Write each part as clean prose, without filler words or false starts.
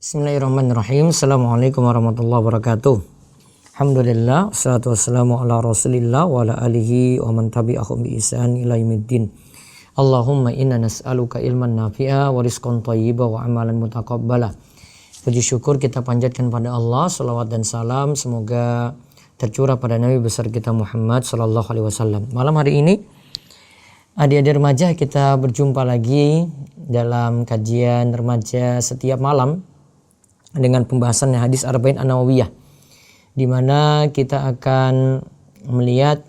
Bismillahirrahmanirrahim. Assalamualaikum warahmatullahi wabarakatuh. Alhamdulillah, wassalatu wassalamu ala rasulillah wa ala alihi wa man tabi'ahum bi ihsan ila yaumiddin. Allahumma inna nas'aluka ilman nafi'a wa rizqan thayyiba wa amalan mutaqabbala. Puji syukur kita panjatkan pada Allah, salawat dan salam semoga tercurah pada Nabi besar kita Muhammad sallallahu alaihi wasallam. Malam hari ini adik-adik remaja kita berjumpa lagi dalam kajian remaja setiap malam dengan pembahasan hadis Arba'in An-Nawawiyah, di mana kita akan melihat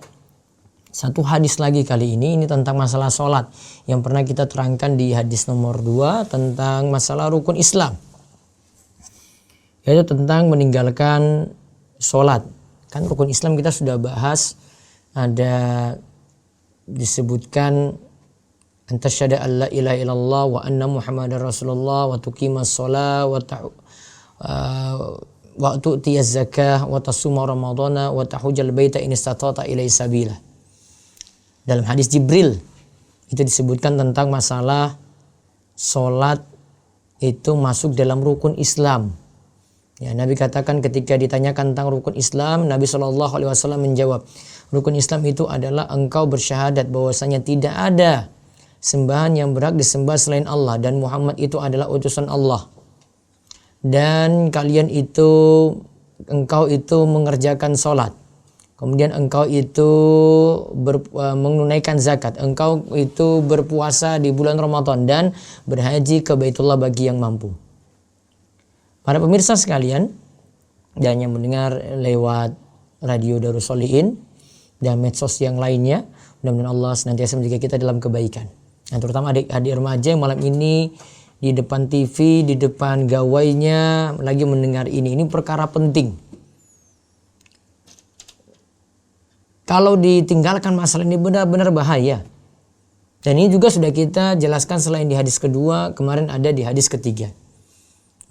satu hadis lagi kali ini tentang masalah sholat yang pernah kita terangkan di hadis nomor 2 tentang masalah rukun Islam, yaitu tentang meninggalkan sholat. Kan rukun Islam kita sudah bahas, ada disebutkan antasyhada alla ilaha illallah wa anna muhammadar rasulullah wa tuqimas shalah wa tu'tiyaz zakah wa tasuma ramadhana wa tahujjal baita in istata'ta ilaihi sabila. Dalam hadis Jibril itu disebutkan tentang masalah salat itu masuk dalam rukun Islam. Ya, Nabi katakan ketika ditanyakan tentang rukun Islam, Nabi SAW menjawab, rukun Islam itu adalah engkau bersyahadat bahwasanya tidak ada sembahan yang berhak disembah selain Allah dan Muhammad itu adalah utusan Allah. Dan kalian itu, engkau itu mengerjakan sholat, kemudian engkau itu menunaikan zakat, engkau itu berpuasa di bulan Ramadan dan berhaji ke Baitullah bagi yang mampu. Para pemirsa sekalian dan yang mendengar lewat radio Darus Sholihin dan medsos yang lainnya, mudah-mudahan Allah senantiasa menjaga kita dalam kebaikan. Nah, terutama adik-adik remaja yang malam ini di depan TV, di depan gawainya lagi mendengar ini perkara penting. Kalau ditinggalkan masalah ini benar-benar bahaya. Dan ini juga sudah kita jelaskan selain di hadis kedua, kemarin ada di hadis ketiga.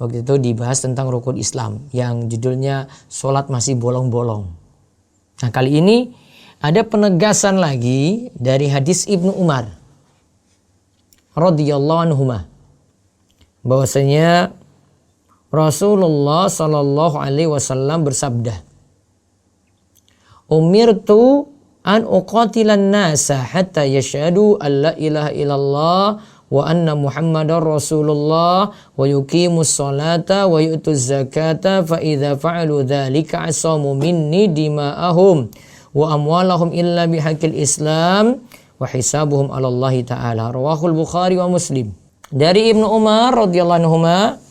Waktu itu dibahas tentang rukun Islam yang judulnya sholat masih bolong-bolong. Nah, kali ini ada penegasan lagi dari hadis Ibnu Umar radhiyallahu anhuma, bahwasanya Rasulullah sallallahu alaihi wasallam bersabda, "Umirtu an uqatilan nasa hatta yashhadu an la ilaha illallah wa anna Muhammadar Rasulullah wa yuqimus salata wa yu'tuz zakata fa idza fa'alu dzalika asamu minni dima'ahum wa amwalahum illa bihaqqil Islam wa hisabuhum 'ala Allah taala." Rawahul Bukhari wa Muslim. Dari Ibnu Umar radhiyallahu anhuma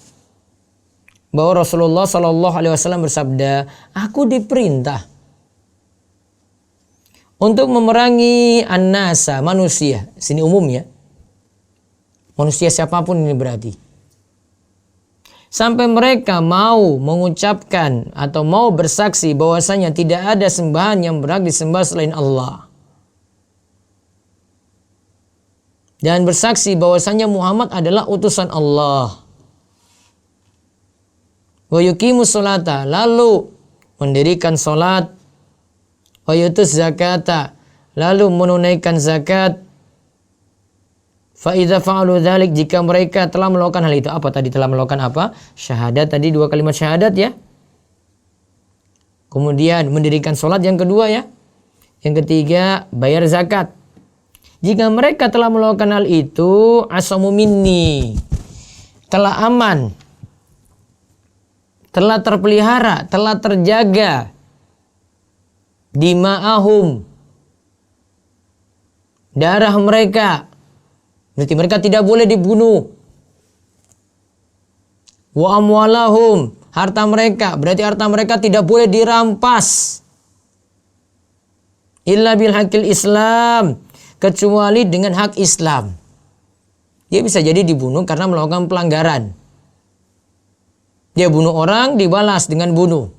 bahwa Rasulullah sallallahu alaihi wasallam bersabda, aku diperintah untuk memerangi an-nasa, manusia. Sini umum ya. Manusia siapapun ini berarti. Sampai mereka mau mengucapkan atau mau bersaksi bahwasanya tidak ada sembahan yang berhak disembah selain Allah. Dan bersaksi bahwasanya Muhammad adalah utusan Allah. Wa yuqimus sholata, lalu mendirikan salat. Wa yutuz zakata, lalu menunaikan zakat. Fa idza fa'alu dzalik, jika mereka telah melakukan hal itu. Apa tadi telah melakukan apa? Syahadat, tadi 2 kalimat syahadat ya. Kemudian mendirikan salat yang kedua ya. Yang ketiga bayar zakat. Jika mereka telah melakukan hal itu, asamu minni, telah aman, telah terpelihara, telah terjaga dima'ahum, darah mereka, berarti mereka tidak boleh dibunuh. Wa amwalahum, harta mereka, berarti harta mereka tidak boleh dirampas. Illa bil haqqil Islam, kecuali dengan hak Islam. Dia bisa jadi dibunuh karena melakukan pelanggaran. Dia bunuh orang, dibalas dengan bunuh.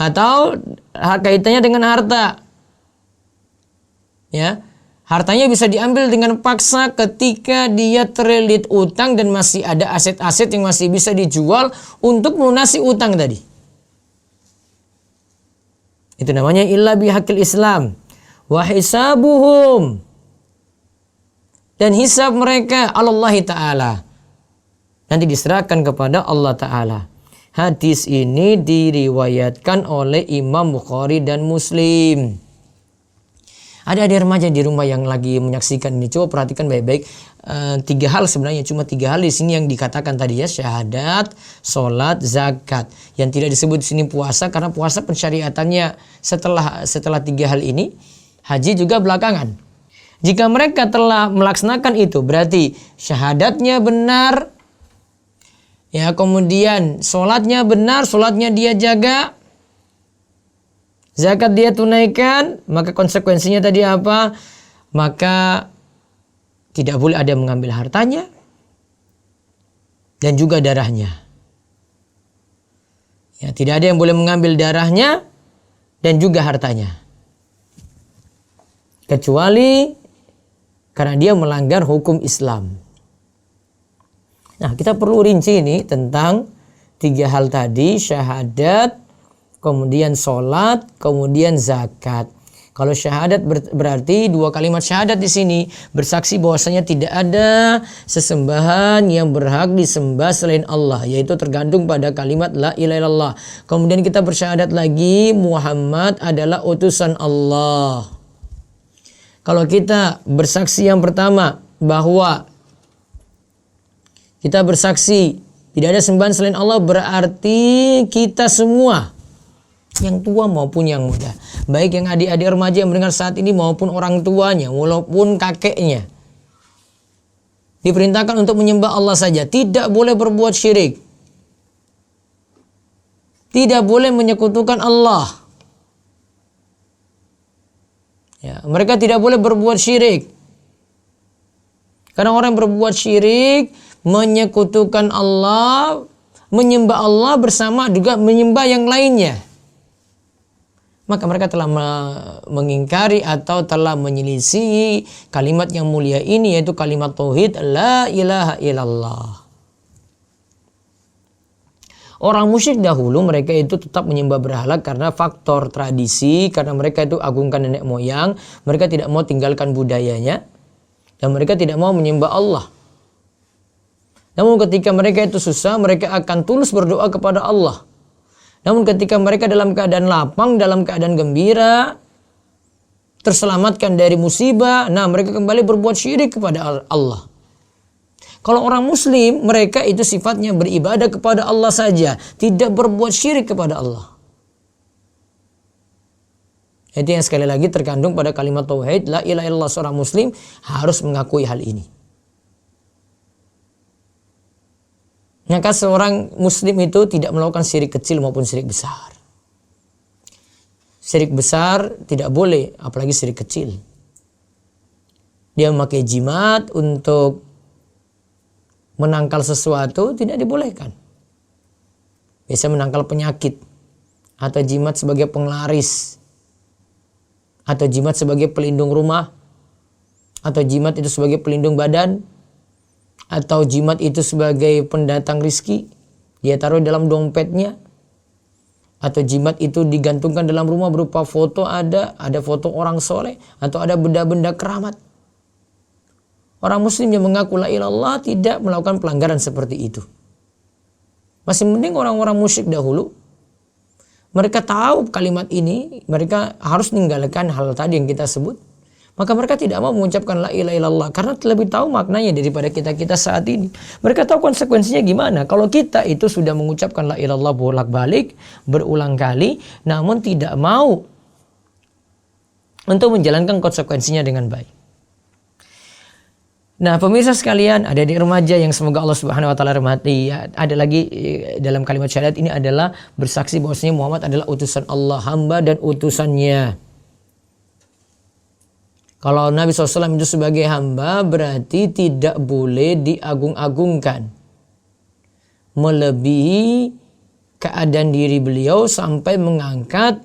Atau kaitannya dengan harta. Ya, hartanya bisa diambil dengan paksa ketika dia terlilit utang dan masih ada aset-aset yang masih bisa dijual untuk melunasi utang tadi. Itu namanya illa bihaqqil Islam. Wa hisabuhum dan hisab mereka Allah Ta'ala. Nanti diserahkan kepada Allah Ta'ala. Hadis ini diriwayatkan oleh Imam Bukhari dan Muslim. Ada remaja di rumah yang lagi menyaksikan ini. Coba perhatikan baik-baik. 3 hal sebenarnya, cuma 3 hal di sini yang dikatakan tadi ya, syahadat, sholat, zakat. Yang tidak disebut di sini puasa, karena puasa pensyariatannya setelah 3 hal ini. Haji juga belakangan. Jika mereka telah melaksanakan itu, berarti syahadatnya benar, ya, kemudian sholatnya benar, sholatnya dia jaga, zakat dia tunaikan, maka konsekuensinya tadi apa? Maka tidak boleh ada yang mengambil hartanya dan juga darahnya. Ya, tidak ada yang boleh mengambil darahnya dan juga hartanya. Kecuali karena dia melanggar hukum Islam. Nah, kita perlu rinci ini tentang 3 hal tadi, syahadat, kemudian sholat, kemudian zakat. Kalau syahadat berarti 2 kalimat syahadat di sini bersaksi bahwasanya tidak ada sesembahan yang berhak disembah selain Allah, yaitu tergantung pada kalimat la ilaha illallah. Kemudian kita bersyahadat lagi Muhammad adalah utusan Allah. Kalau kita bersaksi yang pertama bahwa kita bersaksi tidak ada sembahan selain Allah, berarti kita semua, yang tua maupun yang muda, baik yang adik-adik remaja yang mendengar saat ini maupun orang tuanya, walaupun kakeknya, diperintahkan untuk menyembah Allah saja, tidak boleh berbuat syirik, tidak boleh menyekutukan Allah. Ya, mereka tidak boleh berbuat syirik, karena orang yang berbuat syirik menyekutukan Allah, menyembah Allah bersama juga menyembah yang lainnya, maka mereka telah mengingkari atau telah menyelisih kalimat yang mulia ini, yaitu kalimat tauhid la ilaha illallah. Orang musyrik dahulu mereka itu tetap menyembah berhala karena faktor tradisi, karena mereka itu agungkan nenek moyang, mereka tidak mau tinggalkan budayanya dan mereka tidak mau menyembah Allah. Namun ketika mereka itu susah, mereka akan tulus berdoa kepada Allah. Namun ketika mereka dalam keadaan lapang, dalam keadaan gembira, terselamatkan dari musibah, nah mereka kembali berbuat syirik kepada Allah. Kalau orang muslim, mereka itu sifatnya beribadah kepada Allah saja, tidak berbuat syirik kepada Allah. Itu yang sekali lagi terkandung pada kalimat tauhid la ilaha illallah. Seorang muslim harus mengakui hal ini. Maka seorang muslim itu tidak melakukan syirik kecil maupun syirik besar. Syirik besar tidak boleh, apalagi syirik kecil. Dia memakai jimat untuk menangkal sesuatu, tidak dibolehkan. Biasa menangkal penyakit, atau jimat sebagai penglaris, atau jimat sebagai pelindung rumah, atau jimat itu sebagai pelindung badan, atau jimat itu sebagai pendatang rizki, dia taruh dalam dompetnya, atau jimat itu digantungkan dalam rumah berupa foto, ada foto orang soleh, atau ada benda-benda keramat. Orang muslim yang mengaku la ilaha illallah tidak melakukan pelanggaran seperti itu. Masih mending orang-orang musyrik dahulu, mereka tahu kalimat ini, mereka harus meninggalkan hal tadi yang kita sebut. Maka mereka tidak mau mengucapkan la ilaha illallah karena lebih tahu maknanya daripada kita saat ini. Mereka tahu konsekuensinya gimana. Kalau kita itu sudah mengucapkan la ilaha illallah bolak-balik, berulang kali, namun tidak mau untuk menjalankan konsekuensinya dengan baik. Nah, pemirsa sekalian, ada di remaja yang semoga Allah Subhanahu wa taala rahmati. Ada lagi dalam kalimat syahadat ini adalah bersaksi bahwasanya Muhammad adalah utusan Allah, hamba dan utusannya. Kalau Nabi SAW itu sebagai hamba berarti tidak boleh diagung-agungkan, melebihi keadaan diri beliau sampai mengangkat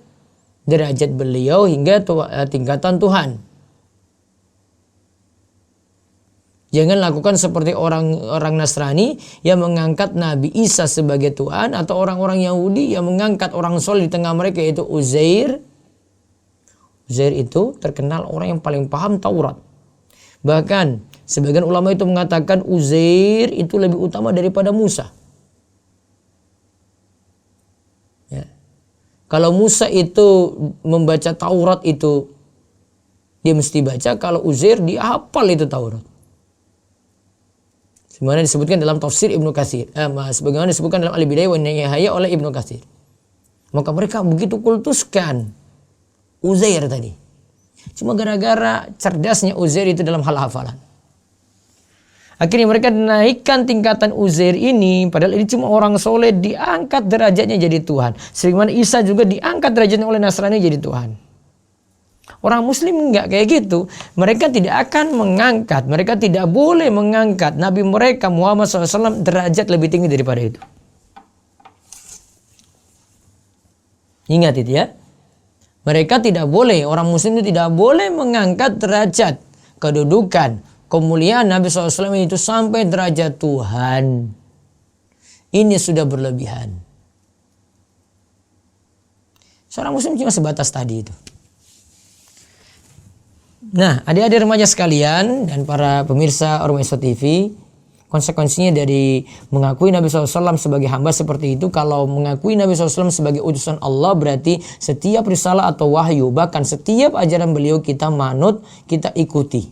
derajat beliau hingga tingkatan Tuhan. Jangan lakukan seperti orang Nasrani yang mengangkat Nabi Isa sebagai Tuhan, atau orang-orang Yahudi yang mengangkat orang soleh di tengah mereka yaitu Uzair. Uzair itu terkenal orang yang paling paham Taurat. Bahkan sebagian ulama itu mengatakan Uzair itu lebih utama daripada Musa. Ya. Kalau Musa itu membaca Taurat itu dia mesti baca, kalau Uzair dia hafal itu Taurat. Sebagaimana disebutkan dalam tafsir Ibnu Katsir, sebagaimana disebutkan dalam Al-Bidayah wa Nihayah oleh Ibnu Katsir. Maka mereka begitu kultuskan Uzair tadi. Cuma gara-gara cerdasnya Uzair itu dalam hal hafalan. Akhirnya mereka naikkan tingkatan Uzair ini, padahal ini cuma orang soleh, diangkat derajatnya jadi Tuhan. Sebagaimana Isa juga diangkat derajatnya oleh Nasrani jadi Tuhan. Orang Muslim enggak kayak gitu. Mereka tidak akan mengangkat, mereka tidak boleh mengangkat Nabi mereka Muhammad SAW derajat lebih tinggi daripada itu. Ingat itu ya. Mereka tidak boleh, orang Muslim itu tidak boleh mengangkat derajat, kedudukan, kemuliaan Nabi SAW itu sampai derajat Tuhan. Ini sudah berlebihan. Seorang Muslim cuma sebatas tadi itu. Nah, adik-adik remaja sekalian dan para pemirsa Orma Isra TV, konsekuensinya dari mengakui Nabi SAW sebagai hamba seperti itu, kalau mengakui Nabi SAW sebagai utusan Allah, berarti setiap risalah atau wahyu, bahkan setiap ajaran beliau kita manut, kita ikuti.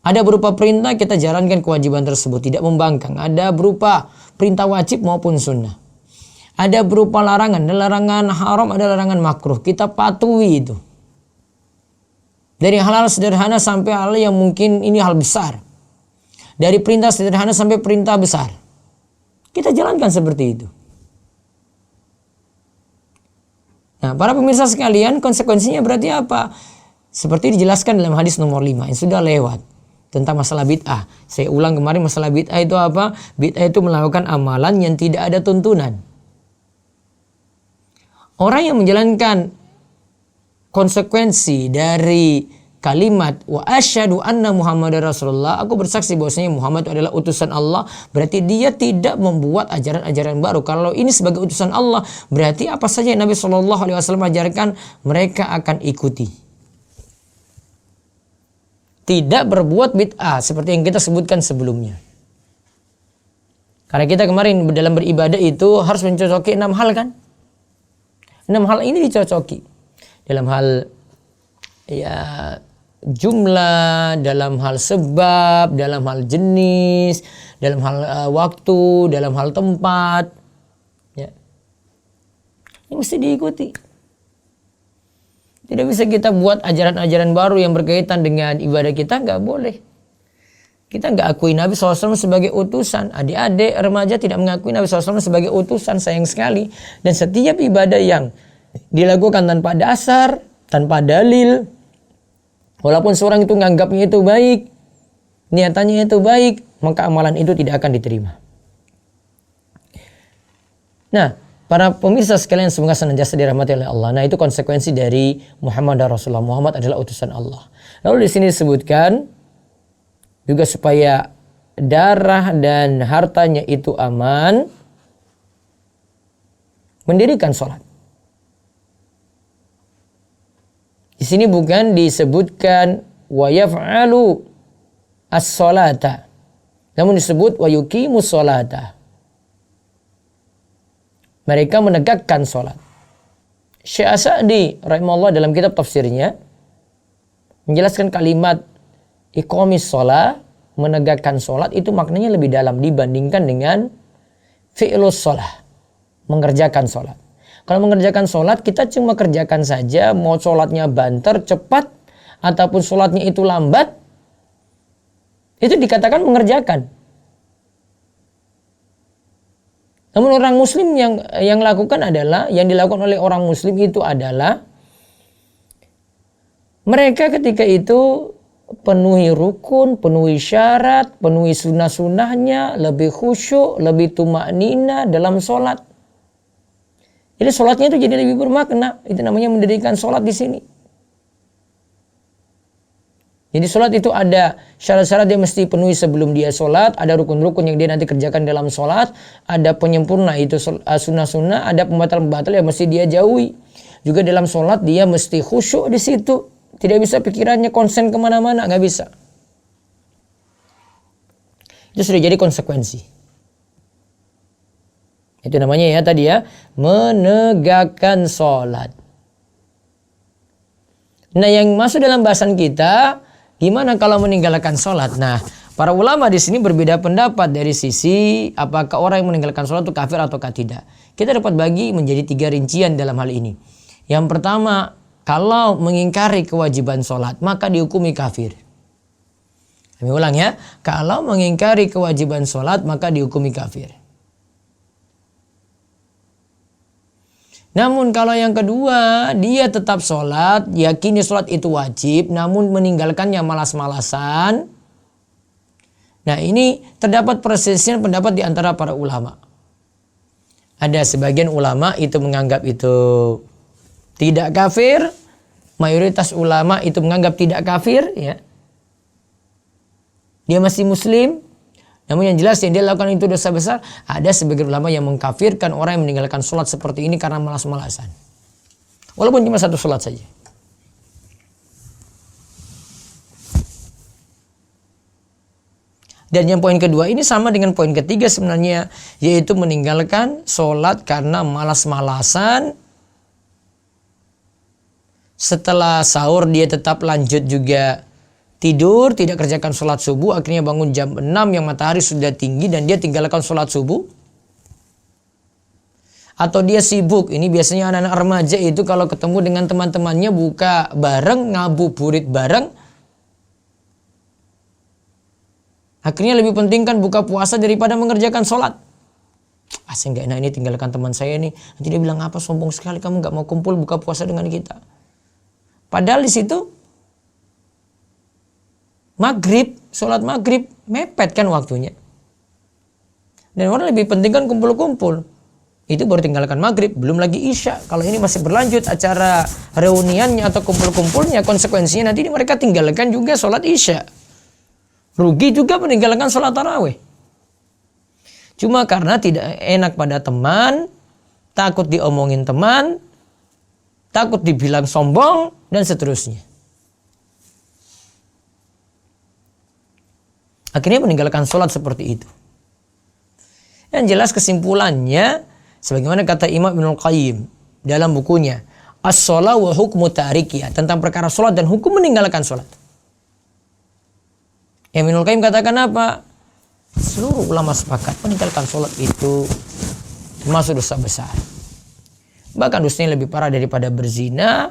Ada berupa perintah, kita jalankan kewajiban tersebut, tidak membangkang. Ada berupa perintah wajib maupun sunnah. Ada berupa larangan, ada larangan haram, ada larangan makruh, kita patuhi itu. Dari hal-hal sederhana sampai hal yang mungkin ini hal besar. Dari perintah sederhana sampai perintah besar. Kita jalankan seperti itu. Nah, para pemirsa sekalian, konsekuensinya berarti apa? Seperti dijelaskan dalam hadis nomor 5 yang sudah lewat. Tentang masalah bid'ah. Saya ulang kemarin, masalah bid'ah itu apa? Bid'ah itu melakukan amalan yang tidak ada tuntunan. Orang yang menjalankan konsekuensi dari kalimat wa asyhadu anna Muhammadar Rasulullah, aku bersaksi bahwasanya Muhammad adalah utusan Allah, berarti dia tidak membuat ajaran-ajaran baru. Kalau ini sebagai utusan Allah, berarti apa saja yang Nabi SAW ajarkan mereka akan ikuti. Tidak berbuat bid'ah seperti yang kita sebutkan sebelumnya. Karena kita kemarin dalam beribadah itu harus mencocoki 6 hal kan? 6 hal ini dicocoki. Dalam hal ya jumlah, dalam hal sebab, dalam hal jenis, dalam hal waktu, dalam hal tempat, ya. Ini mesti diikuti. Tidak bisa kita buat ajaran-ajaran baru yang berkaitan dengan ibadah kita, nggak boleh. Kita nggak akui Nabi SAW sebagai utusan. Adik-adik remaja tidak mengakui Nabi SAW sebagai utusan, sayang sekali. Dan setiap ibadah yang dilakukan tanpa dasar, tanpa dalil, walaupun seorang itu menganggapnya itu baik, niatannya itu baik, maka amalan itu tidak akan diterima. Nah, para pemirsa sekalian semoga senantiasa dirahmati oleh Allah. Nah, itu konsekuensi dari Muhammad dan Rasulullah. Muhammad adalah utusan Allah. Lalu di sini disebutkan juga supaya darah dan hartanya itu aman, mendirikan sholat. Di sini bukan disebutkan wa yaf'alu as-salata, namun disebut wa yuqimus salata. Mereka menegakkan salat. Syekh As-Sa'di rahimahullah dalam kitab tafsirnya menjelaskan kalimat iqamis shalah, menegakkan salat, itu maknanya lebih dalam dibandingkan dengan fi'lus shalah, mengerjakan salat. Kalau mengerjakan sholat, kita cuma kerjakan saja, mau sholatnya banter, cepat, ataupun sholatnya itu lambat, itu dikatakan mengerjakan. Namun orang Muslim yang lakukan adalah, yang dilakukan oleh orang Muslim itu adalah, mereka ketika itu penuhi rukun, penuhi syarat, penuhi sunnah-sunnahnya, lebih khusyuk, lebih tumaknina dalam sholat. Jadi sholatnya itu jadi lebih bermakna. Itu namanya mendirikan sholat di sini. Jadi sholat itu ada syarat-syarat yang mesti penuhi sebelum dia sholat. Ada rukun-rukun yang dia nanti kerjakan dalam sholat. Ada penyempurna itu sunnah-sunnah. Ada pembatal-pembatal yang mesti dia jauhi. Juga dalam sholat dia mesti khusyuk di situ. Tidak bisa pikirannya konsen kemana-mana, nggak bisa. Itu sudah jadi konsekuensi. Itu namanya ya tadi ya, menegakkan sholat. Nah yang masuk dalam bahasan kita, gimana kalau meninggalkan sholat? Nah para ulama di sini berbeda pendapat dari sisi apakah orang yang meninggalkan sholat itu kafir ataukah tidak. Kita dapat bagi menjadi 3 rincian dalam hal ini. Yang pertama, kalau mengingkari kewajiban sholat maka dihukumi kafir. Kami ulang ya, kalau mengingkari kewajiban sholat maka dihukumi kafir. Namun kalau yang kedua, dia tetap sholat, yakini sholat itu wajib, namun meninggalkannya malas-malasan. Nah ini terdapat perselisihan pendapat di antara para ulama. Ada sebagian ulama itu menganggap itu tidak kafir, mayoritas ulama itu menganggap tidak kafir, ya. Dia masih muslim, namun yang jelas yang dia lakukan itu dosa besar. Ada sebagian ulama yang mengkafirkan orang yang meninggalkan sholat seperti ini karena malas-malasan. Walaupun cuma 1 sholat saja. Dan yang poin kedua ini sama dengan poin ketiga sebenarnya, yaitu meninggalkan sholat karena malas-malasan. Setelah sahur dia tetap lanjut juga tidur, tidak kerjakan sholat subuh, akhirnya bangun jam 6 yang matahari sudah tinggi dan dia tinggalkan sholat subuh. Atau dia sibuk, ini biasanya anak-anak remaja itu kalau ketemu dengan teman-temannya buka bareng, ngabuburit bareng. Akhirnya lebih penting kan buka puasa daripada mengerjakan sholat. Saya nggak enak ini tinggalkan teman saya nih. Nanti dia bilang apa, sombong sekali kamu nggak mau kumpul buka puasa dengan kita. Padahal di situ maghrib, sholat maghrib, mepet kan waktunya. Dan orang lebih penting kan kumpul-kumpul. Itu baru tinggalkan maghrib, belum lagi isya. Kalau ini masih berlanjut acara reuniannya atau kumpul-kumpulnya, konsekuensinya nanti mereka tinggalkan juga sholat isya. Rugi juga meninggalkan sholat tarawih. Cuma karena tidak enak pada teman, takut diomongin teman, takut dibilang sombong, dan seterusnya. Akhirnya meninggalkan sholat seperti itu. Yang jelas kesimpulannya, sebagaimana kata Imam Ibnul Qayyim dalam bukunya As-Shalah wa Hukmu Tarikiyah, tentang perkara sholat dan hukum meninggalkan sholat. Ibnul Qayyim katakan apa? Seluruh ulama sepakat meninggalkan sholat itu termasuk dosa besar. Bahkan dosanya lebih parah daripada berzina.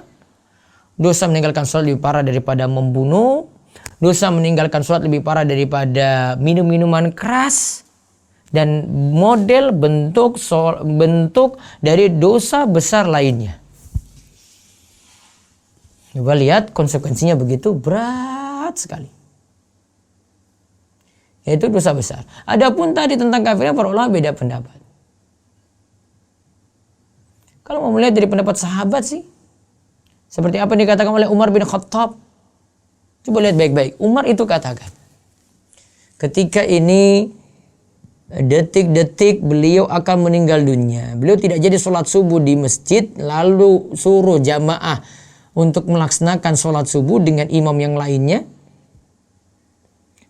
Dosa meninggalkan sholat lebih parah daripada membunuh. Dosa meninggalkan sholat lebih parah daripada minum-minuman keras. Dan model bentuk dari dosa besar lainnya. Coba lihat konsekuensinya begitu berat sekali. Yaitu dosa besar. Adapun tadi tentang kafirnya para ulama beda pendapat. Kalau mau melihat dari pendapat sahabat sih, seperti apa yang dikatakan oleh Umar bin Khattab. Coba lihat baik-baik. Umar itu katakan, ketika ini detik-detik beliau akan meninggal dunia, beliau tidak jadi sholat subuh di masjid, lalu suruh jamaah untuk melaksanakan sholat subuh dengan imam yang lainnya.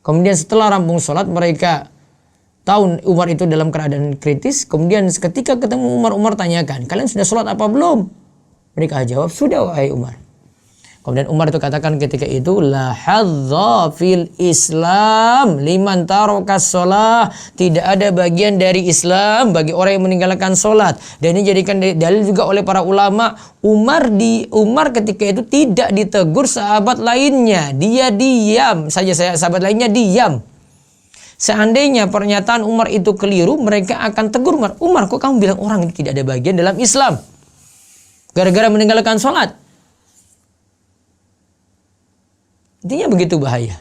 Kemudian setelah rampung sholat, mereka tahu Umar itu dalam keadaan kritis. Kemudian ketika ketemu Umar tanyakan, kalian sudah sholat apa belum? Mereka jawab, sudah wahai Umar. Kemudian Umar itu katakan ketika itu, la hadza fil Islam liman tarakas shalah. Tidak ada bagian dari Islam bagi orang yang meninggalkan sholat. Dan ini jadikan dalil juga oleh para ulama. Umar ketika itu tidak ditegur sahabat lainnya. Dia diam saja, sahabat lainnya diam. Seandainya pernyataan Umar itu keliru, mereka akan tegur Umar. Umar, kok kamu bilang orang ini tidak ada bagian dalam Islam gara-gara meninggalkan sholat? Intinya begitu bahaya.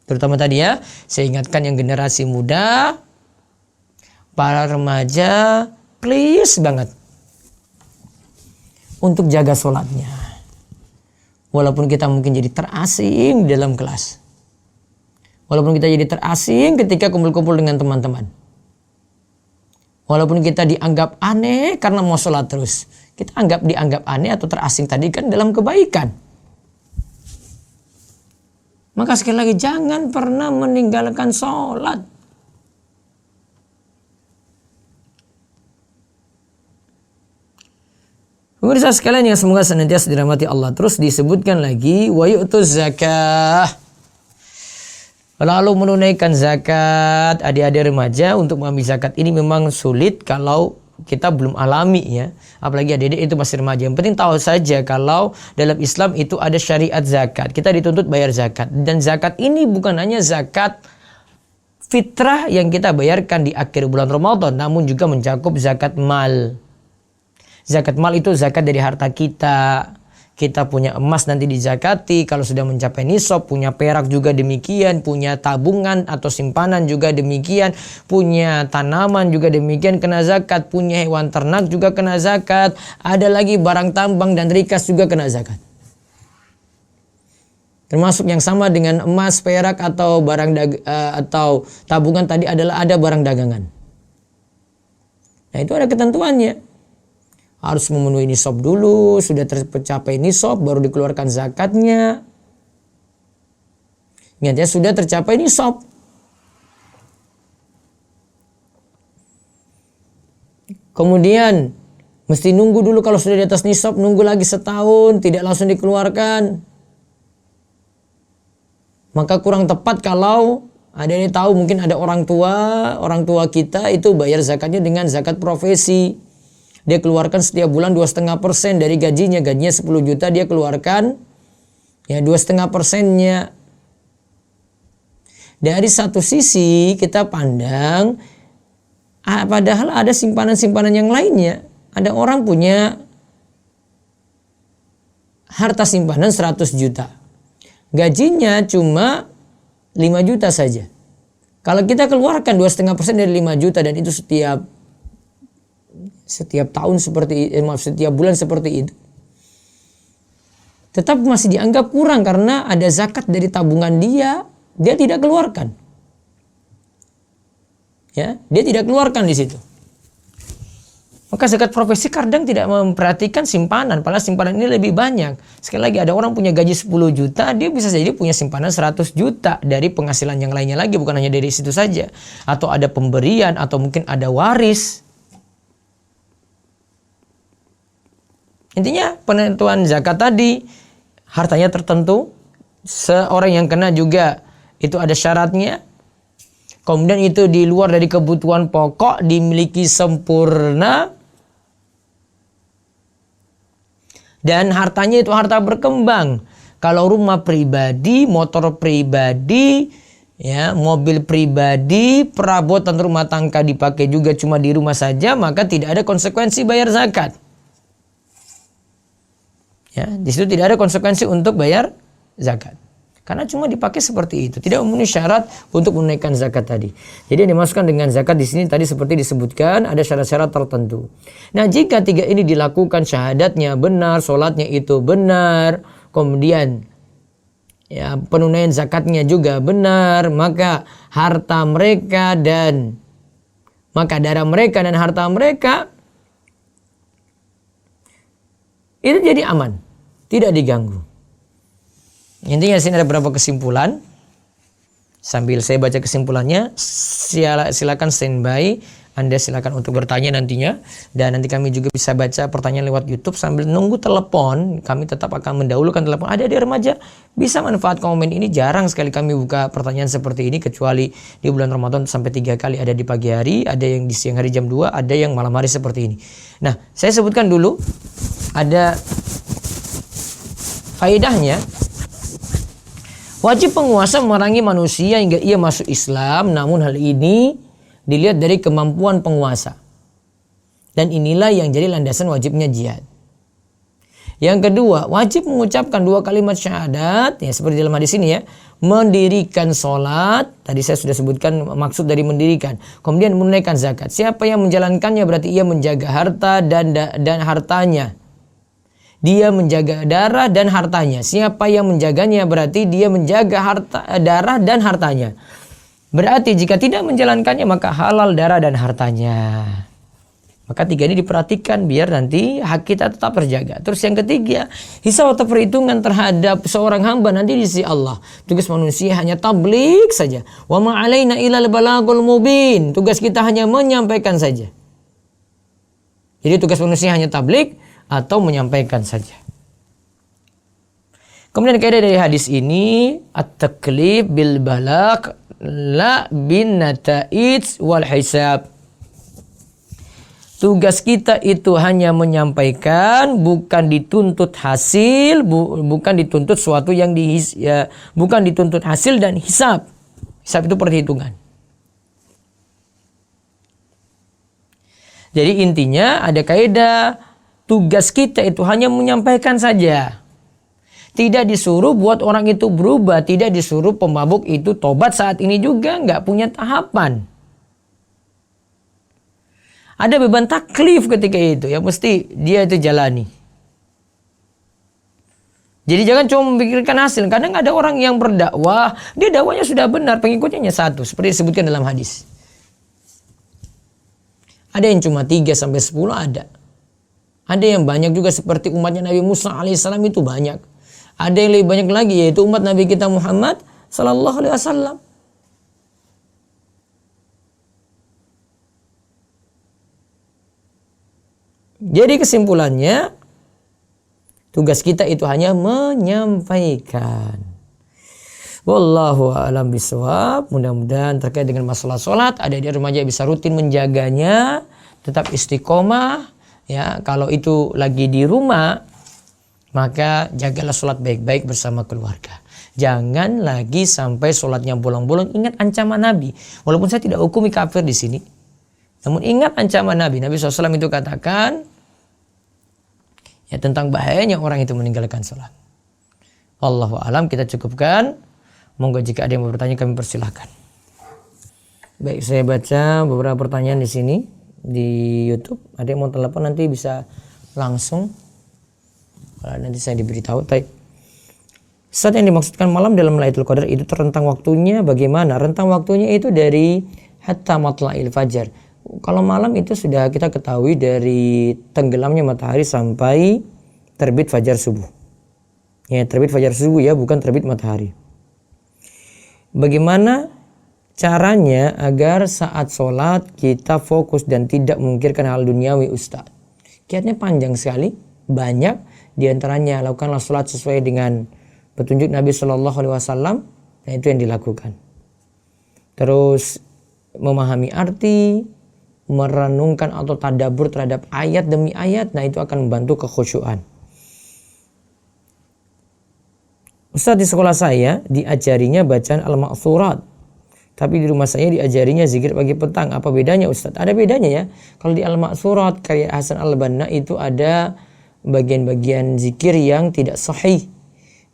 Terutama tadi ya, saya ingatkan yang generasi muda, para remaja, please banget untuk jaga sholatnya. Walaupun kita mungkin jadi terasing dalam kelas. Walaupun kita jadi terasing ketika kumpul-kumpul dengan teman-teman. Walaupun kita dianggap aneh karena mau sholat terus. Kita dianggap aneh atau terasing tadi kan dalam kebaikan. Maka sekali lagi jangan pernah meninggalkan sholat. Pemirsa sekalian yang semoga senantiasa dirahmati Allah. Terus disebutkan lagi wa yu'tuz zakah. Lalu menunaikan zakat. Adik-adik remaja untuk mengambil zakat ini memang sulit kalau kita belum alami ya. Apalagi adik-adik itu masih remaja. Yang penting tahu saja kalau dalam Islam itu ada syariat zakat. Kita dituntut bayar zakat. Dan zakat ini bukan hanya zakat fitrah yang kita bayarkan di akhir bulan Ramadan, namun juga mencakup zakat mal. Zakat mal itu zakat dari harta kita. Kita punya emas nanti dizakati kalau sudah mencapai nisab, punya perak juga demikian, punya tabungan atau simpanan juga demikian, punya tanaman juga demikian kena zakat, punya hewan ternak juga kena zakat, ada lagi barang tambang dan rikas juga kena zakat. Termasuk yang sama dengan emas, perak atau atau tabungan tadi adalah ada barang dagangan. Nah, itu ada ketentuannya. Harus memenuhi nisab dulu, sudah tercapai nisab baru dikeluarkan zakatnya. Ingat ya, sudah tercapai nisab. Kemudian mesti nunggu dulu kalau sudah di atas nisab, nunggu lagi setahun, tidak langsung dikeluarkan. Maka kurang tepat kalau ada yang tahu mungkin ada orang tua kita itu bayar zakatnya dengan zakat profesi. Dia keluarkan setiap bulan 2,5% dari gajinya 10 juta dia keluarkan ya 2,5%-nya. Dari satu sisi kita pandang padahal ada simpanan-simpanan yang lainnya. Ada orang punya harta simpanan 100 juta. Gajinya cuma 5 juta saja. Kalau kita keluarkan 2,5% dari 5 juta dan itu setiap tahun setiap bulan seperti itu, tetap masih dianggap kurang karena ada zakat dari tabungan dia tidak keluarkan. Ya, dia tidak keluarkan di situ. Maka zakat profesi kadang tidak memperhatikan simpanan, padahal simpanan ini lebih banyak. Sekali lagi ada orang punya gaji 10 juta, dia bisa jadi punya simpanan 100 juta dari penghasilan yang lainnya lagi, bukan hanya dari situ saja. Atau ada pemberian atau mungkin ada waris. Intinya penentuan zakat tadi hartanya tertentu, seorang yang kena juga itu ada syaratnya. Kemudian itu di luar dari kebutuhan pokok dimiliki sempurna. Dan hartanya itu harta berkembang. Kalau rumah pribadi, motor pribadi, ya, mobil pribadi, perabotan rumah tangga dipakai juga cuma di rumah saja, maka tidak ada konsekuensi bayar zakat. Ya, di situ tidak ada konsekuensi untuk bayar zakat. Karena cuma dipakai seperti itu, tidak memenuhi syarat untuk menunaikan zakat tadi. Jadi yang dimasukkan dengan zakat di sini tadi seperti disebutkan ada syarat-syarat tertentu. Nah, jika tiga ini dilakukan, syahadatnya benar, sholatnya itu benar, kemudian ya penunaian zakatnya juga benar, maka harta mereka dan darah mereka dan harta mereka itu jadi aman, tidak diganggu. Intinya sini ada beberapa kesimpulan. Sambil saya baca kesimpulannya, silakan standby. Anda silakan untuk bertanya nantinya, dan nanti kami juga bisa baca pertanyaan lewat YouTube sambil nunggu telepon. Kami tetap akan mendahulukan telepon. Ada remaja bisa manfaat komen ini, jarang sekali kami buka pertanyaan seperti ini kecuali di bulan Ramadan sampai 3 kali, ada di pagi hari, ada yang di siang hari jam 2, ada yang malam hari seperti ini. Nah, saya sebutkan dulu ada faedahnya. Wajib penguasa memerangi manusia hingga ia masuk Islam, namun hal ini dilihat dari kemampuan penguasa. Dan inilah yang jadi landasan wajibnya jihad. Yang kedua, wajib mengucapkan 2 kalimat syahadat, ya seperti dalam hadis ini ya, mendirikan sholat, tadi saya sudah sebutkan maksud dari mendirikan, kemudian menunaikan zakat. Siapa yang menjalankannya berarti ia menjaga harta dan hartanya. Dia menjaga darah dan hartanya. Siapa yang menjaganya berarti dia menjaga darah dan hartanya. Berarti jika tidak menjalankannya maka halal darah dan hartanya. Maka 3 ini diperhatikan biar nanti hak kita tetap terjaga. Terus yang ketiga, hisab atau perhitungan terhadap seorang hamba nanti di sisi Allah. Tugas manusia hanya tabligh saja. Wa ma 'alaina illal balagul mubin. Tugas kita hanya menyampaikan saja. Jadi tugas manusia hanya tabligh atau menyampaikan saja. Kemudian kaidah dari hadis ini, at-taklif bil balagh la bin nata'ij wal hisab. Tugas kita itu hanya menyampaikan, bukan dituntut hasil, bukan dituntut suatu yang bukan dituntut hasil dan hisab. Hisab itu perhitungan. Jadi intinya ada kaidah, tugas kita itu hanya menyampaikan saja. Tidak disuruh buat orang itu berubah, tidak disuruh pemabuk itu tobat saat ini juga, nggak punya tahapan. Ada beban taklif ketika itu, ya mesti dia itu jalani. Jadi jangan cuma memikirkan hasil. Kadang ada orang yang berdakwah, dia dakwanya sudah benar, pengikutnya hanya 1, seperti disebutkan dalam hadis. Ada yang cuma 3 sampai 10 ada. Ada yang banyak juga seperti umatnya Nabi Musa alaihissalam itu banyak. Ada yang lebih banyak lagi yaitu umat Nabi kita Muhammad sallallahu alaihi wasallam. Jadi kesimpulannya, tugas kita itu hanya menyampaikan. Wallahu a'lam bishawab. Mudah-mudahan terkait dengan masalah sholat, adik-adik remaja bisa rutin menjaganya, tetap istiqomah. Ya, kalau itu lagi di rumah, maka jagalah sholat baik-baik bersama keluarga. Jangan lagi sampai sholatnya bolong-bolong. Ingat ancaman Nabi. Walaupun saya tidak hukumi kafir di sini, namun ingat ancaman Nabi. Nabi SAW itu katakan ya tentang bahayanya orang itu meninggalkan sholat. Wallahu a'lam, kita cukupkan. Monggo jika ada yang mau bertanya kami persilahkan. Baik, saya baca beberapa pertanyaan di sini di YouTube. Ada yang mau telepon nanti bisa langsung. Kalau nanti saya diberitahu. Baik. Saat yang dimaksudkan malam dalam Lailatul Qadar itu rentang waktunya bagaimana? Rentang waktunya itu dari hatta matla'il fajar. Kalau malam itu sudah kita ketahui dari tenggelamnya matahari sampai terbit fajar subuh. Ya, terbit fajar subuh ya, bukan terbit matahari. Bagaimana caranya agar saat sholat kita fokus dan tidak memikirkan hal duniawi, Ustaz? Kiatnya panjang sekali, banyak. Di antaranya lakukanlah sholat sesuai dengan petunjuk Nabi Shallallahu Alaihi Wasallam, dan itu yang dilakukan. Terus memahami arti, merenungkan atau tadabbur terhadap ayat demi ayat, nah itu akan membantu kekhusyuan. Ustaz, di sekolah saya diajarinya bacaan al-ma'thurat, tapi di rumah saya diajarinya zikir pagi petang. Apa bedanya Ustaz? Ada bedanya ya. Kalau di al-ma'thurat karya Hasan al-Banna itu ada bagian-bagian zikir yang tidak sahih,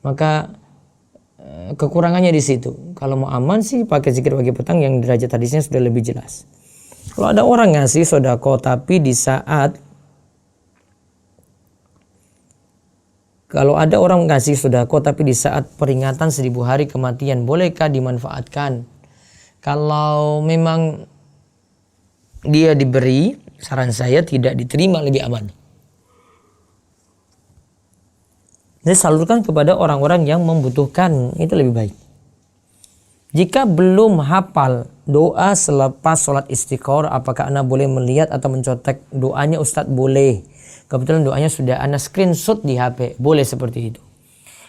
maka kekurangannya di situ. Kalau mau aman sih pakai zikir pagi petang yang derajat hadisnya sudah lebih jelas. Kalau ada orang ngasih sodako tapi di saat peringatan 1000 hari kematian, bolehkah dimanfaatkan? Kalau memang dia diberi, saran saya tidak diterima, lebih aman. Jadi salurkan kepada orang-orang yang membutuhkan, itu lebih baik. Jika belum hafal doa selepas sholat istiqor, apakah Anda boleh melihat atau mencontek doanya? Ustadz, boleh. Kebetulan doanya sudah Anda screenshot di HP, boleh seperti itu.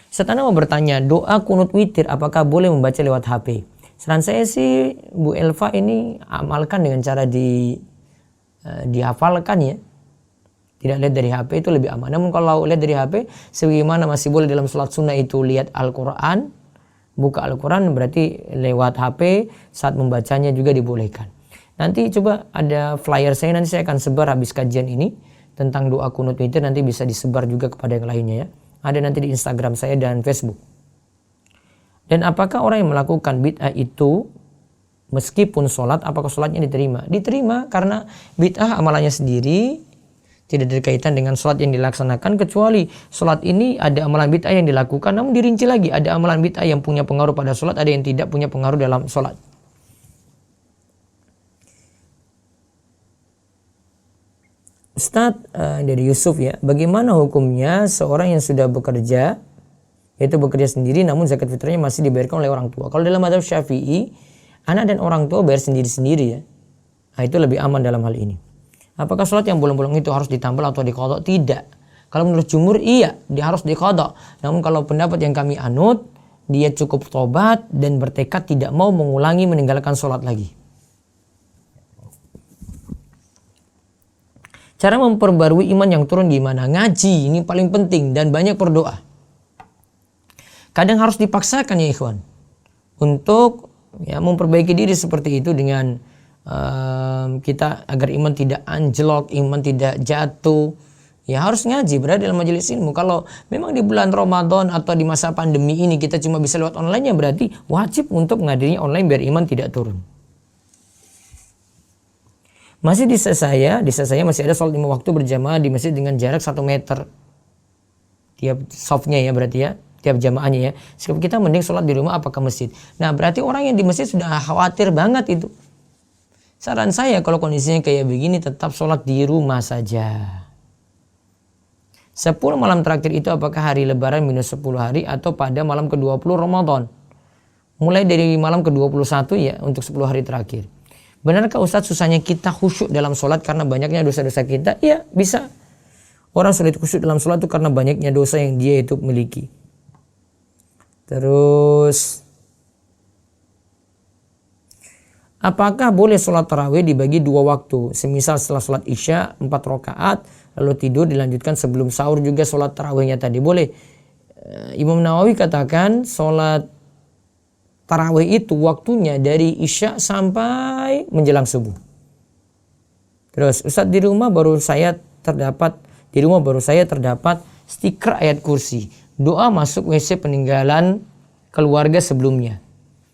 Ustadz, Anda mau bertanya, doa kunut witir apakah boleh membaca lewat HP? Saran saya sih, Bu Elva ini amalkan dengan cara dihafalkan ya. Tidak lihat dari HP itu lebih aman. Namun kalau lihat dari HP, sebagaimana masih boleh dalam sholat sunnah itu lihat Al-Quran, buka Al-Quran, berarti lewat HP saat membacanya juga dibolehkan. Nanti coba ada flyer saya, nanti saya akan sebar habis kajian ini tentang doa kunut witir, nanti bisa disebar juga kepada yang lainnya ya. Ada nanti di Instagram saya dan Facebook. Dan apakah orang yang melakukan bid'ah itu meskipun sholat, apakah sholatnya diterima? Diterima karena bid'ah amalannya sendiri, tidak berkaitan dengan sholat yang dilaksanakan, kecuali sholat ini ada amalan bid'ah yang dilakukan, namun dirinci lagi, ada amalan bid'ah yang punya pengaruh pada sholat, ada yang tidak punya pengaruh dalam sholat. Ustadz, dari Yusuf ya, bagaimana hukumnya seorang yang sudah bekerja, yaitu bekerja sendiri namun zakat fitrahnya masih dibayarkan oleh orang tua? Kalau dalam mazhab Syafi'i, anak dan orang tua bayar sendiri-sendiri ya. Nah, itu lebih aman dalam hal ini. Apakah sholat yang bolong-bolong itu harus ditambal atau diqadha? Tidak. Kalau menurut jumhur iya, dia harus diqadha. Namun kalau pendapat yang kami anut, dia cukup tobat dan bertekad tidak mau mengulangi meninggalkan sholat lagi. Cara memperbarui iman yang turun gimana? Ngaji, ini paling penting, dan banyak berdoa. Kadang harus dipaksakan ya ikhwan, untuk ya memperbaiki diri seperti itu dengan kita agar iman tidak anjlok, iman tidak jatuh. Ya harus ngaji, berada dalam majelis ilmu. Kalau memang di bulan Ramadan atau di masa pandemi ini kita cuma bisa lewat online, ya berarti wajib untuk menghadiri online biar iman tidak turun. Masih di desa saya masih ada sholat 5 waktu berjamaah di masjid dengan jarak 1 meter tiap softnya ya, berarti ya tiap jamaahnya ya. Sebab kita mending sholat di rumah apa ke masjid. Nah berarti orang yang di masjid sudah khawatir banget itu. Saran saya kalau kondisinya kayak begini tetap sholat di rumah saja. 10 malam terakhir itu apakah hari lebaran minus 10 hari atau pada malam ke-20 Ramadan? Mulai dari malam ke-21 ya untuk 10 hari terakhir. Benarkah Ustadz susahnya kita khusyuk dalam sholat karena banyaknya dosa-dosa kita? Iya, bisa. Orang sulit khusyuk dalam sholat itu karena banyaknya dosa yang dia itu miliki. Terus, apakah boleh sholat tarawih dibagi 2 waktu? Semisal setelah sholat isya 4 rakaat, lalu tidur dilanjutkan sebelum sahur juga sholat tarawihnya tadi. Boleh. Imam Nawawi katakan sholat tarawih itu waktunya dari isya sampai menjelang subuh. Terus Ustadz di rumah baru saya terdapat stiker ayat kursi. Doa masuk WC peninggalan keluarga sebelumnya.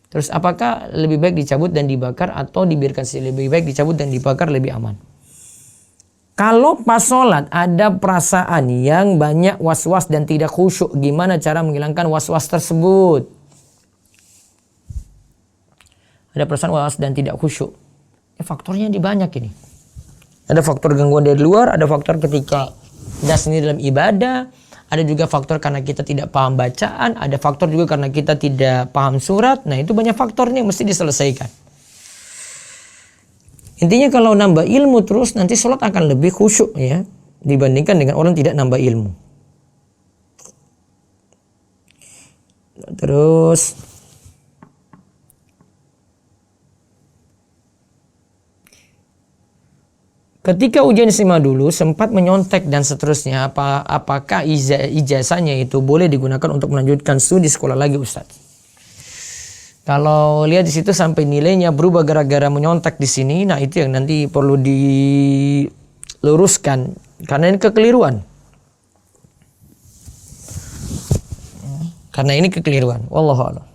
Terus apakah lebih baik dicabut dan dibakar atau dibiarkan sih? Lebih baik dicabut dan dibakar lebih aman. Kalau pas sholat ada perasaan yang banyak was-was dan tidak khusyuk, gimana cara menghilangkan was-was tersebut? Ada perasaan was dan tidak khusyuk. Faktornya banyak ini. Ada faktor gangguan dari luar, ada faktor ketika kita sendiri dalam ibadah, ada juga faktor karena kita tidak paham bacaan, ada faktor juga karena kita tidak paham surat. Nah itu banyak faktornya yang mesti diselesaikan. Intinya kalau nambah ilmu terus nanti sholat akan lebih khusyuk ya dibandingkan dengan orang tidak nambah ilmu. Terus ketika ujian SMA dulu sempat menyontek dan seterusnya, apakah ijazahnya itu boleh digunakan untuk melanjutkan studi sekolah lagi Ustadz? Kalau lihat di situ sampai nilainya berubah gara-gara menyontek di sini, nah itu yang nanti perlu diluruskan karena ini kekeliruan. Wallahu a'lam.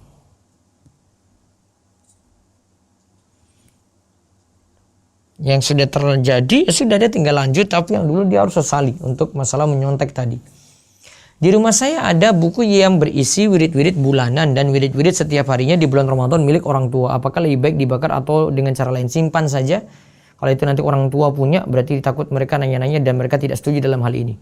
Yang sudah terjadi ya sudah, dia tinggal lanjut, tapi yang dulu dia harus sesali untuk masalah menyontek tadi. Di rumah saya ada buku yang berisi wirid-wirid bulanan dan wirid-wirid setiap harinya di bulan Ramadan milik orang tua. Apakah lebih baik dibakar atau dengan cara lain? Simpan saja. Kalau itu nanti orang tua punya, berarti takut mereka nanya-nanya dan mereka tidak setuju dalam hal ini.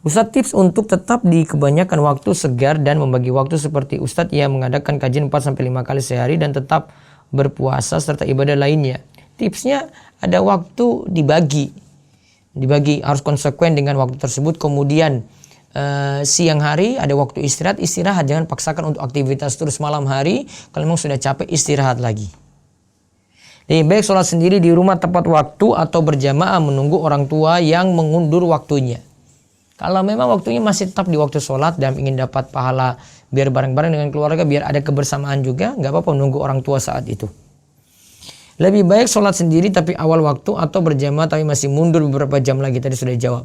Ustadz, tips untuk tetap di kebanyakan waktu segar dan membagi waktu seperti Ustadz yang mengadakan kajian 4-5 kali sehari dan tetap berpuasa serta ibadah lainnya. Tipsnya ada waktu dibagi harus konsekuen dengan waktu tersebut. Kemudian siang hari ada waktu istirahat, jangan paksakan untuk aktivitas terus. Malam hari kalau memang sudah capek istirahat lagi. Lebih baik sholat sendiri di rumah tepat waktu atau berjamaah menunggu orang tua yang mengundur waktunya. Kalau memang waktunya masih tetap di waktu sholat dan ingin dapat pahala biar bareng-bareng dengan keluarga, biar ada kebersamaan juga, nggak apa-apa menunggu orang tua saat itu. Lebih baik sholat sendiri tapi awal waktu atau berjamaah tapi masih mundur beberapa jam lagi, tadi sudah jawab.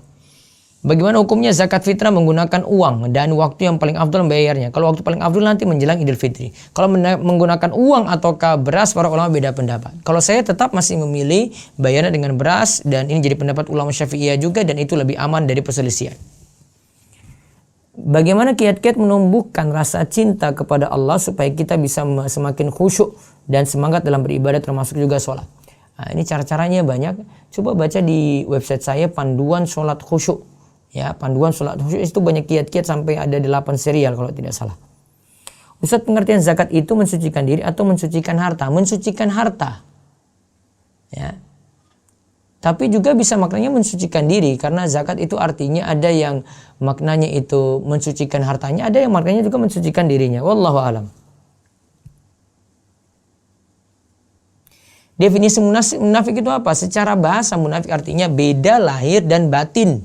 Bagaimana hukumnya zakat fitrah menggunakan uang dan waktu yang paling afdal membayarnya? Kalau waktu paling afdal nanti menjelang Idul Fitri. Kalau menggunakan uang ataukah beras, para ulama beda pendapat. Kalau saya tetap masih memilih bayarnya dengan beras, dan ini jadi pendapat ulama Syafi'iyah juga, dan itu lebih aman dari perselisihan. Bagaimana kiat-kiat menumbuhkan rasa cinta kepada Allah supaya kita bisa semakin khusyuk dan semangat dalam beribadah, termasuk juga sholat? Nah, ini cara-caranya banyak. Coba baca di website saya panduan sholat khusyuk. Ya, panduan sholat khusyuk itu banyak kiat-kiat sampai ada 8 serial kalau tidak salah. Ustaz, pengertian zakat itu mensucikan diri atau mensucikan harta? Mensucikan harta. Ya. Tapi juga bisa maknanya mensucikan diri, karena zakat itu artinya ada yang maknanya itu mensucikan hartanya, ada yang maknanya juga mensucikan dirinya. Wallahu alam. Definisi munafik itu apa? Secara bahasa munafik artinya beda lahir dan batin.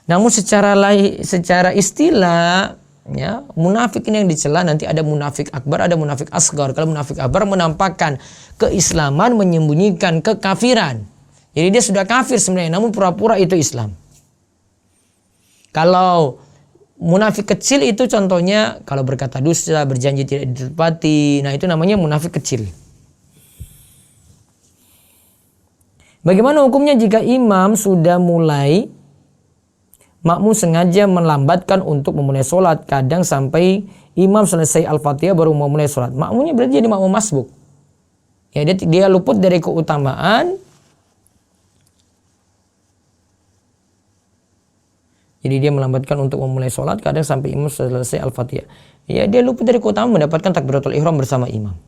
Namun secara istilah, ya, munafik ini yang dicela nanti ada munafik akbar, ada munafik asghar. Kalau munafik akbar menampakkan keislaman, menyembunyikan kekafiran. Jadi dia sudah kafir sebenarnya, namun pura-pura itu Islam. Kalau munafik kecil itu contohnya kalau berkata dusta, berjanji tidak ditepati, nah itu namanya munafik kecil. Bagaimana hukumnya jika imam sudah mulai, makmum sengaja melambatkan untuk memulai sholat, kadang sampai imam selesai Al-Fatihah baru mau mulai sholat. Makmumnya berarti jadi makmum masbuk. Ya, dia luput dari keutamaan. Jadi dia melambatkan untuk memulai sholat, kadang sampai imam selesai Al-Fatihah. Ya, dia luput dari keutamaan mendapatkan takbiratul ihram bersama imam.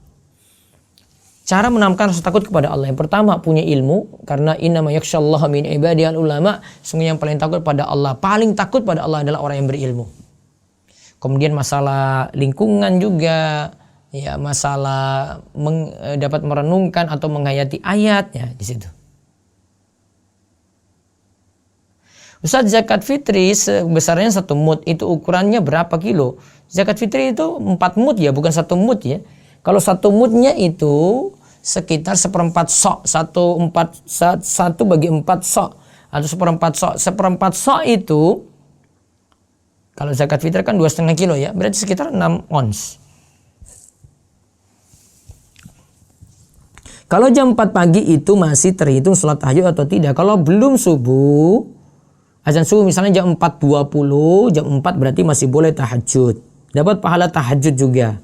Cara menanamkan rasa takut kepada Allah. Yang pertama, punya ilmu, karena innama yakhsyallaha min ibadihal ulama. Sungguh yang paling takut pada Allah, paling takut pada Allah adalah orang yang berilmu. Kemudian masalah lingkungan juga, ya, masalah dapat merenungkan atau menghayati ayat, ya, di situ. Ustaz, zakat fitri sebesarnya 1 mud, itu ukurannya berapa kilo? Zakat fitri itu 4 mud ya, bukan 1 mud ya. Kalau 1 mudnya itu sekitar 1/4 sok, 1 bagi 4 sok, atau 1/4 sok. 1/4 sok itu, kalau zakat fitri kan 2,5 kilo ya, berarti sekitar 6 ons. Kalau jam 4 pagi itu masih terhitung sholat tahajud atau tidak? Kalau belum subuh, azan subuh misalnya jam 4.20, jam 4 berarti masih boleh tahajud. Dapat pahala tahajud juga.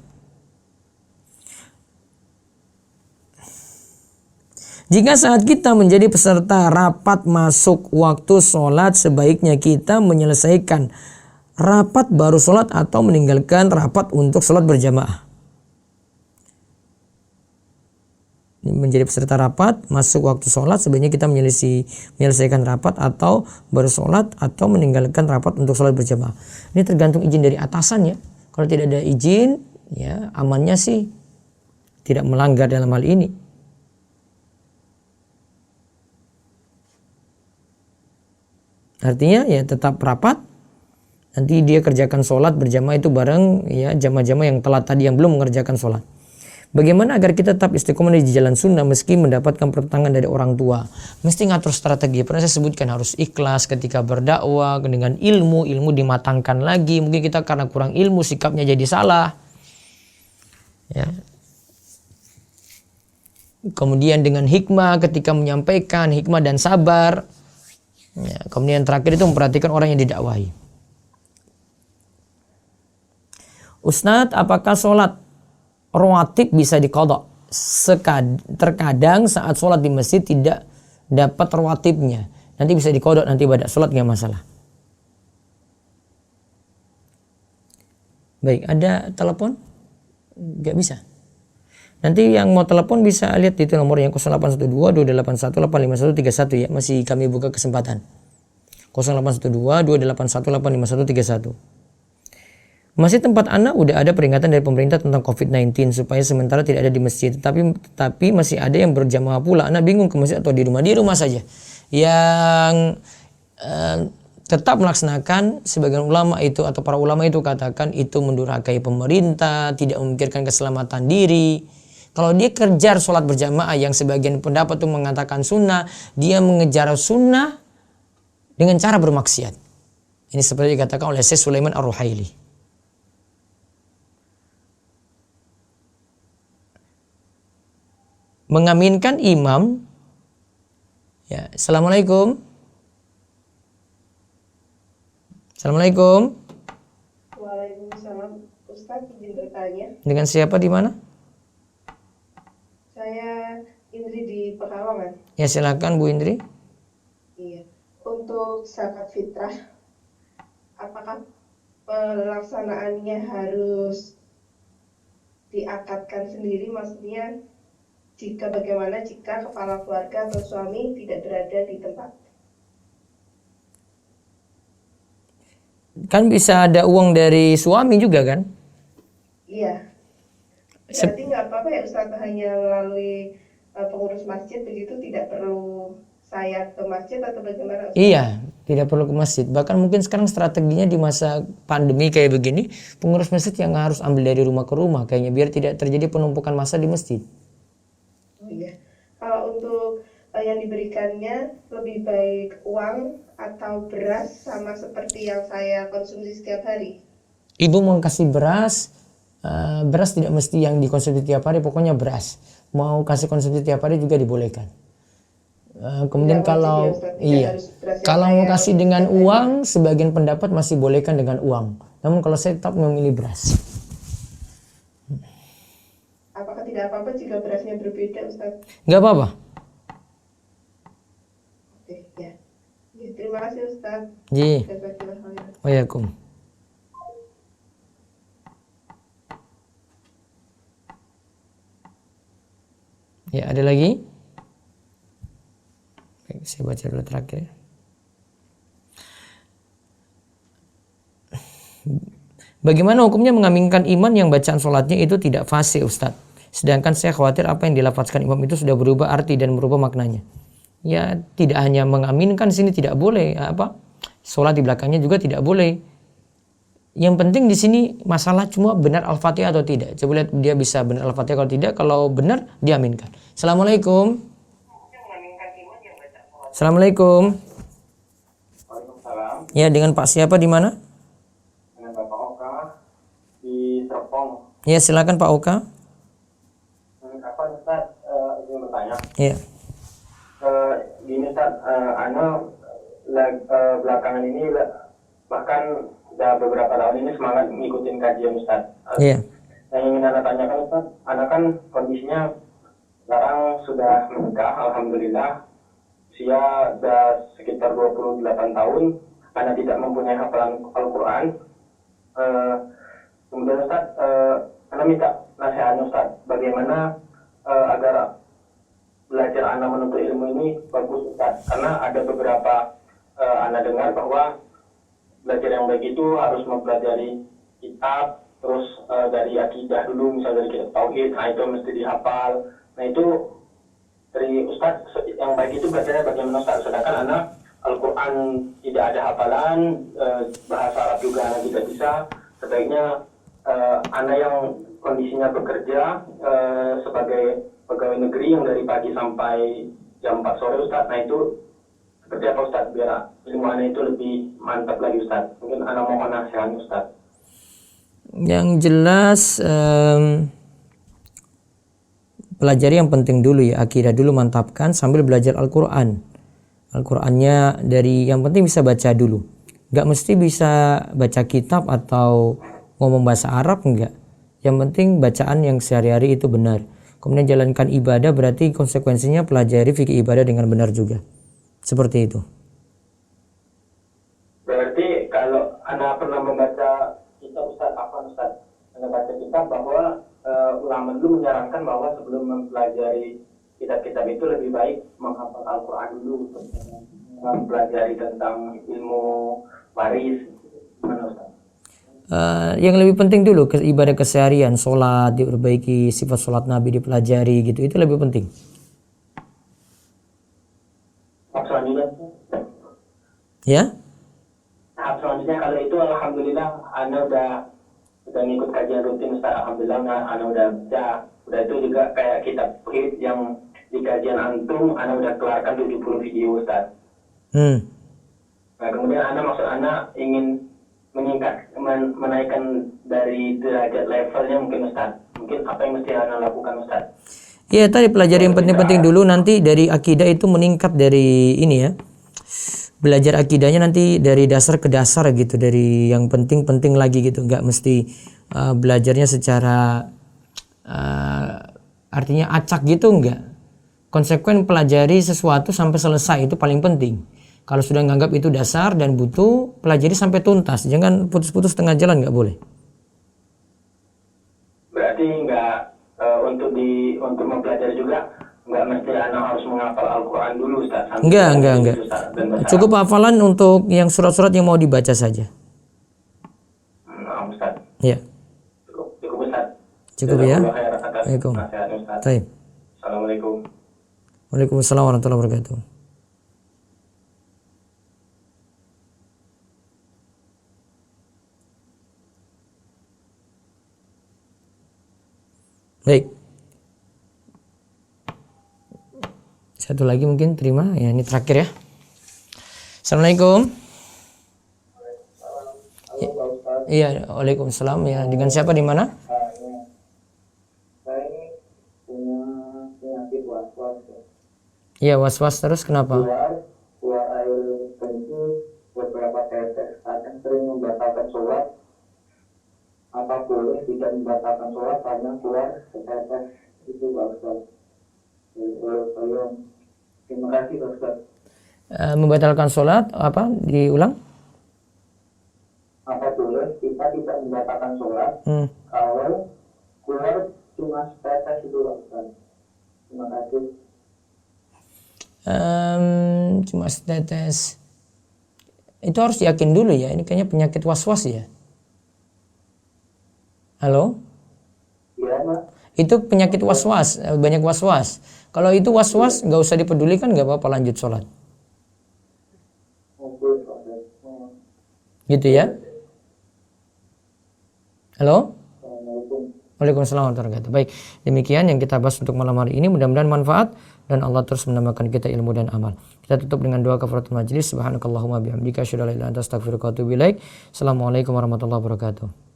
Jika saat kita menjadi peserta rapat masuk waktu sholat, sebaiknya kita menyelesaikan rapat baru sholat atau meninggalkan rapat untuk sholat berjamaah. Menjadi peserta rapat masuk waktu sholat, sebaiknya kita menyelesaikan rapat atau baru sholat atau meninggalkan rapat untuk sholat berjamaah. Ini tergantung izin dari atasan ya. Kalau tidak ada izin, ya amannya sih tidak melanggar dalam hal ini. Artinya ya tetap rapat, nanti dia kerjakan sholat berjamaah itu bareng ya jamaah-jamaah yang telat tadi yang belum mengerjakan sholat. Bagaimana agar kita tetap istiqomah di jalan sunnah meski mendapatkan pertentangan dari orang tua? Mesti ngatur strategi. Pernah saya sebutkan harus ikhlas ketika berdakwah, dengan ilmu dimatangkan lagi. Mungkin kita karena kurang ilmu sikapnya jadi salah. Ya. Kemudian dengan hikmah ketika menyampaikan, hikmah dan sabar. Ya, kemudian terakhir itu memperhatikan orang yang didakwahi. Ustadz, apakah sholat rawatib bisa diqadha? Terkadang saat sholat di masjid tidak dapat rawatibnya, nanti bisa diqadha nanti pada sholat, nggak masalah. Baik, ada telepon? Nggak bisa. Nanti yang mau telepon bisa lihat itu nomor yang 0812 281 85131 ya. Masih kami buka kesempatan. 0812 281 85131. Masih tempat anak udah ada peringatan dari pemerintah tentang COVID-19 supaya sementara tidak ada di masjid. Tapi masih ada yang berjamaah pula. Anak bingung ke masjid atau di rumah. Di rumah saja. Yang tetap melaksanakan, sebagian ulama itu atau para ulama itu katakan itu mendurhakai pemerintah, tidak memikirkan keselamatan diri. Kalau dia kejar sholat berjamaah yang sebagian pendapat itu mengatakan sunnah, dia mengejar sunnah dengan cara bermaksiat. Ini seperti dikatakan oleh Syekh Sulaiman Ar-Ruhaili. Mengaminkan imam. Ya, Assalamualaikum. Assalamualaikum. Waalaikumsalam. Ustaz, izin bertanya. Dengan siapa di mana? Saya Indri di Pekalongan. Ya silakan Bu Indri. Iya. Untuk zakat fitrah, apakah pelaksanaannya harus diakatkan sendiri? Maksudnya, bagaimana jika kepala keluarga atau suami tidak berada di tempat? Kan bisa ada uang dari suami juga kan? Iya. Berarti nggak apa-apa ya Ustaz, hanya melalui pengurus masjid begitu, tidak perlu saya ke masjid atau bagaimana Ustaz? Iya, tidak perlu ke masjid. Bahkan mungkin sekarang strateginya di masa pandemi kayak begini, pengurus masjid yang harus ambil dari rumah ke rumah kayaknya biar tidak terjadi penumpukan massa di masjid. Oh iya. Kalau untuk yang diberikannya lebih baik uang atau beras, sama seperti yang saya konsumsi setiap hari? Ibu mau kasih beras, beras tidak mesti yang dikonsumsi tiap hari, pokoknya beras. Mau kasih konsumsi tiap hari juga dibolehkan. Kemudian Tidak wajib kalau ya, Ustaz? Tidak iya, harus beras yang kalau saya mau kasih konsumsi dengan setiap hari? uang, sebagian pendapat masih bolehkan dengan uang. Namun kalau saya tetap memilih beras. Apakah tidak apa-apa jika berasnya berbeda Ustaz? Nggak apa-apa. Oke, ya. Ya, terima kasih Ustaz. Ji, Jazakallah khairan. waalaikum. Ya, ada lagi? Baik, saya baca dulu terakhir. Bagaimana hukumnya mengaminkan iman yang bacaan sholatnya itu tidak fasih Ustadz? Sedangkan saya khawatir apa yang dilafazkan imam itu sudah berubah arti dan berubah maknanya. Ya tidak hanya mengaminkan, sini tidak boleh sholat di belakangnya juga tidak boleh. Yang penting di sini masalah cuma benar Al-Fatihah atau tidak. Coba lihat dia bisa benar Al-Fatihah, kalau tidak, kalau benar diaminkan. Assalamualaikum. Assalamualaikum. Waalaikumsalam. Ya, dengan Pak siapa di mana? Dengan Bapak Oka di Serpong. Ya, silakan Pak Oka. Apa Ustaz, ingin bertanya? Ya. Gini Ustaz, belakangan ini bahkan udah beberapa tahun ini semangat ngikutin kajian Ustaz. Iya. Yang ingin Anda tanyakan Ustaz, Anda kan kondisinya sekarang sudah menikah, Alhamdulillah. Usia sudah sekitar 28 tahun, Anda tidak mempunyai hafalan Al-Quran. Kemudian Ustaz, Anda minta nasihatnya Ustaz, bagaimana agar belajar Anda menuntut ilmu ini bagus Ustaz. Karena ada beberapa Anda dengar bahwa belajar yang baik itu harus mempelajari kitab, terus dari akidah dulu, misalnya dari kitab tauhid, nah itu mesti dihafal. Nah itu dari Ustaz yang baik itu belajarnya bagaimana Ustaz? Sedangkan anak Al-Quran tidak ada hafalan, bahasa Arab juga anak tidak bisa. Sebaiknya anak yang kondisinya bekerja sebagai pegawai negeri yang dari pagi sampai jam 4 sore Ustaz. Nah itu seperti apa Ustaz biar ilmu anak itu lebih mantap lagi Ustaz? Mungkin anak mohon nasihatnya Ustaz. Yang jelas pelajari yang penting dulu ya, akidah dulu mantapkan sambil belajar Al-Quran. Al-Qurannya dari yang penting bisa baca dulu. Gak mesti bisa baca kitab atau ngomong bahasa Arab, enggak. Yang penting bacaan yang sehari-hari itu benar. Kemudian jalankan ibadah, berarti konsekuensinya pelajari fikih ibadah dengan benar juga. Seperti itu. Berarti kalau Anda pernah membaca kitab Ustaz, apa Ustaz? Anda baca kitab bahwa ulama dulu menyarankan bahwa sebelum mempelajari kitab-kitab itu lebih baik menghafal Al-Quran dulu, mempelajari tentang ilmu waris. Gimana Ustaz? Yang lebih penting dulu ibadah keseharian, sholat diperbaiki, sifat sholat Nabi dipelajari gitu, itu lebih penting. Tahap selanjutnya, Ya? tahap selanjutnya kalau itu Alhamdulillah Anda udah ngikut kajian rutin Ustaz, Alhamdulillah Anda udah baca. Udah itu juga kayak kitab tauhid yang di kajian antum Anda udah keluarkan 70 video Ustaz. Nah kemudian Anda ingin menaikkan dari derajat levelnya mungkin Ustaz. Mungkin apa yang mesti Anda lakukan Ustaz? Ya tadi pelajari yang penting-penting dulu, nanti dari akidah itu meningkat dari ini ya. Belajar akidahnya nanti dari dasar ke dasar gitu, dari yang penting-penting lagi gitu, nggak mesti belajarnya secara artinya acak gitu, enggak. konsekuen pelajari sesuatu sampai selesai, itu paling penting. Kalau sudah nganggap itu dasar dan butuh, pelajari sampai tuntas. Jangan putus-putus tengah jalan, nggak boleh. Berarti nggak untuk mempelajari juga nggak mesti anak harus menghafal Al-Quran dulu, Ustaz. Enggak. Ustaz, dan bahasa Cukup hafalan untuk yang surat-surat yang mau dibaca saja. Ustaz. Ya, Cukup Ustaz. cukup ya. Jazakallahu khairan atas Waalaikum. nasihatnya, Ustaz. Baik. Assalamualaikum. Waalaikumsalam warahmatullahi wabarakatuh. Baik. Satu lagi mungkin terima. Ya, ini terakhir ya. Assalamualaikum. Iya, waalaikumsalam. Ya, dengan siapa di mana? Saya ini punya penyakit was-was. Iya, was-was terus kenapa? Keluar air kencing beberapa tetes. Kadang sering membatalkan sholat. Apa boleh tidak membatalkan sholat karena keluar tetes itu, Pak Ustaz? Terima kasih, Pak Ustaz. Membatalkan sholat apa? Diulang? Apa boleh kita tidak membatalkan sholat kalau keluar cuma tetes itu, Pak Ustaz? Terima kasih. Cuma setetes. Itu harus yakin dulu ya. Ini kayaknya penyakit was-was ya. Halo? Iya, Pak. Itu penyakit was-was, banyak was-was. Kalau itu was-was nggak usah dipedulikan, nggak apa-apa, lanjut sholat. Gitu ya. Halo? Waalaikumsalam warahmatullahi wabarakatuh. Baik, demikian yang kita bahas untuk malam hari ini. Mudah-mudahan manfaat dan Allah terus menambahkan kita ilmu dan amal. Kita tutup dengan doa kafaratul majlis. Subhanakallahumma bihamdika asyhadu an la ilaha illa anta astaghfiruka wa atubu ilaik. Assalamualaikum warahmatullahi wabarakatuh.